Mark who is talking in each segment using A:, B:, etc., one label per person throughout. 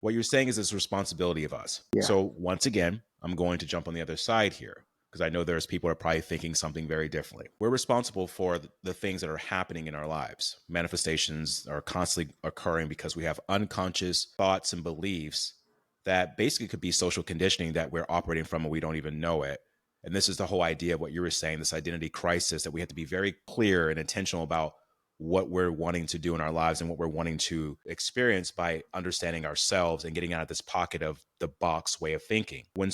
A: What you're saying is it's responsibility of us.
B: Yeah.
A: So once again, I'm going to jump on the other side here because I know there's people who are probably thinking something very differently. We're responsible for the things that are happening in our lives. Manifestations are constantly occurring because we have unconscious thoughts and beliefs that basically could be social conditioning that we're operating from and we don't even know it. And this is the whole idea of what you were saying, this identity crisis, that we have to be very clear and intentional about what we're wanting to do in our lives and what we're wanting to experience by understanding ourselves and getting out of this pocket of the box way of thinking. When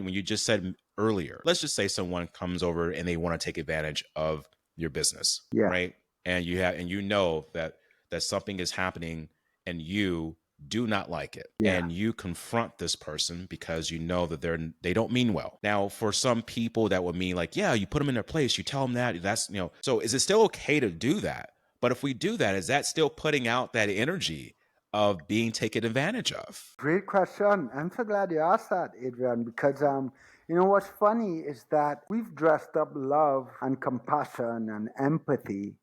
A: you just said earlier, let's just say someone comes over and they want to take advantage of your business,
B: Yeah.
A: right? And you know that something is happening and you do not like it.
B: Yeah.
A: And you confront this person because you know that they don't mean well. Now, for some people that would mean like, yeah, you put them in their place, you tell them that's, so is it still okay to do that? But if we do that, is that still putting out that energy of being taken advantage of?
B: Great question. I'm so glad you asked that, Adrian, because what's funny is that we've dressed up love and compassion and empathy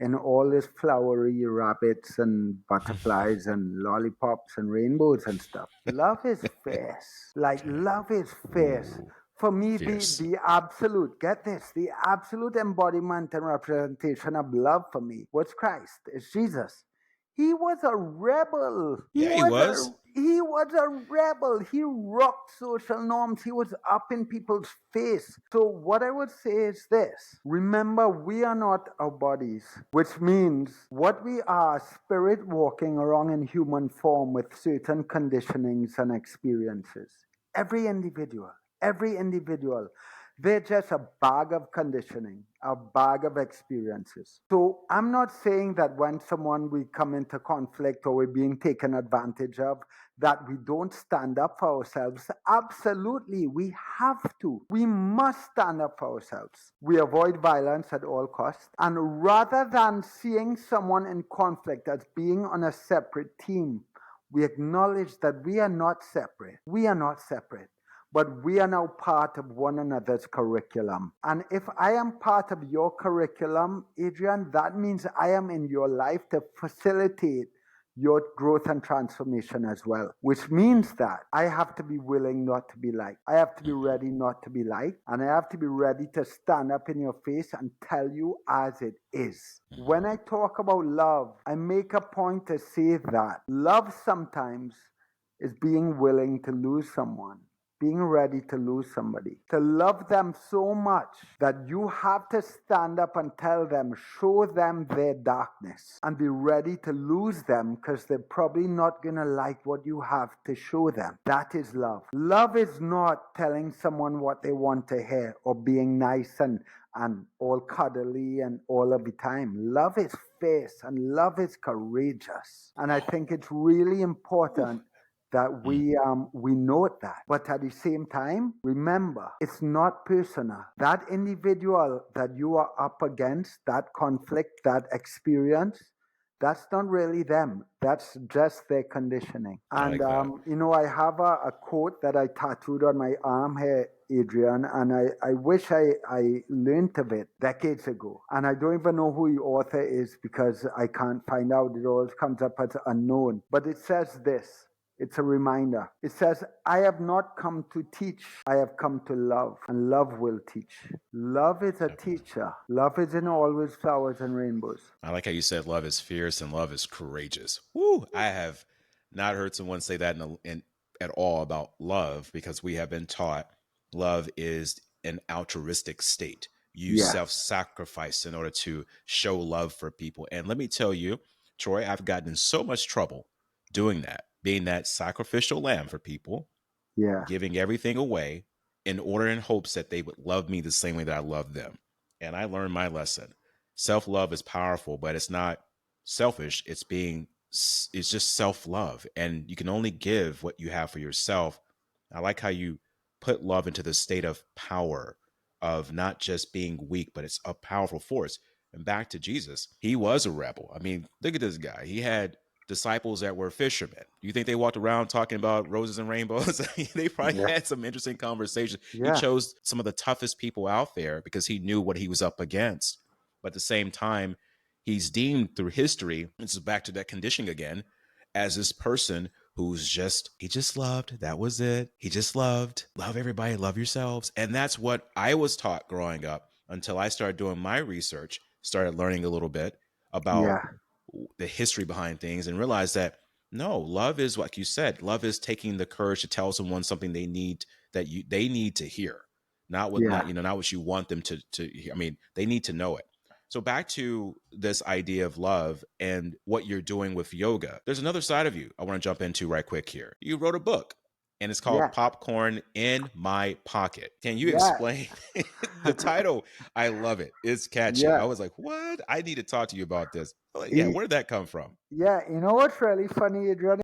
B: in all these flowery rabbits and butterflies and lollipops and rainbows and stuff. Love is fierce. Like love is fierce.
A: Ooh,
B: For me,
A: fierce.
B: the absolute, get this, the absolute embodiment and representation of love for me was Christ. It's Jesus. He was a rebel.
A: Yeah, he was.
B: He was a rebel. He rocked social norms. He was up in people's face. So what I would say is this. Remember, we are not our bodies, which means what we are, spirit walking around in human form with certain conditionings and experiences. Every individual, they're just a bag of conditioning, a bag of experiences. So I'm not saying that when we come into conflict or we're being taken advantage of, that we don't stand up for ourselves. Absolutely, we have to. We must stand up for ourselves. We avoid violence at all costs. And rather than seeing someone in conflict as being on a separate team, we acknowledge that we are not separate. We are not separate. But we are now part of one another's curriculum. And if I am part of your curriculum, Adrian, that means I am in your life to facilitate your growth and transformation as well, which means that I have to be willing not to be liked. I have to be ready not to be liked, and I have to be ready to stand up in your face and tell you as it is. When I talk about love, I make a point to say that love sometimes is being willing to lose someone, being ready to lose somebody, to love them so much that you have to stand up and tell them, show them their darkness, and be ready to lose them because they're probably not going to like what you have to show them. That is love. Love is not telling someone what they want to hear or being nice and all cuddly and all of the time. Love is fierce and love is courageous. And I think it's really important that we note that. But at the same time, remember, it's not personal. That individual that you are up against, that conflict, that experience, that's not really them. That's just their conditioning.
A: I
B: And,
A: like that.
B: I have a quote that I tattooed on my arm here, Adrian, and I wish I learned of it decades ago. And I don't even know who the author is because I can't find out. It always comes up as unknown. But it says this. It's a reminder. It says, I have not come to teach, I have come to love, and love will teach. Love is a teacher. Love isn't always flowers and rainbows.
A: I like how you said love is fierce and love is courageous. Woo! I have not heard someone say that at all about love because we have been taught love is an altruistic state. You
B: Yeah.
A: self-sacrifice in order to show love for people. And let me tell you, Troy, I've gotten in so much trouble doing that, being that sacrificial lamb for people,
B: Yeah.
A: giving everything away in order in hopes that they would love me the same way that I love them. And I learned my lesson. Self-love is powerful, but it's not selfish. It's just self-love. And you can only give what you have for yourself. I like how you put love into the state of power, of not just being weak, but it's a powerful force. And back to Jesus, he was a rebel. I mean, look at this guy. He had disciples that were fishermen. You think they walked around talking about roses and rainbows? They probably
B: Yeah.
A: had some interesting conversations. He
B: Yeah.
A: chose some of the toughest people out there because he knew what he was up against. But at the same time, he's deemed through history, this is back to that conditioning again, as this person he just loved. That was it. He just loved. Love everybody, love yourselves. And that's what I was taught growing up until I started doing my research, started learning a little bit about
B: Yeah.
A: the history behind things, and realized that no, love is, like you said, love is taking the courage to tell someone something they need, they need to hear, not what,
B: Yeah.
A: not, not what you want them to hear. I mean, they need to know it. So back to this idea of love and what you're doing with yoga. There's another side of you I want to jump into right quick here. You wrote a book and it's called
B: Yeah.
A: Popcorn in My Pocket. Can you
B: Yeah.
A: explain the title? I love it. It's catchy.
B: Yeah.
A: I was like, what? I need to talk to you about this. Like, yeah,
B: Y-
A: where did that come from?
B: Yeah. You know what's really funny, Adrian?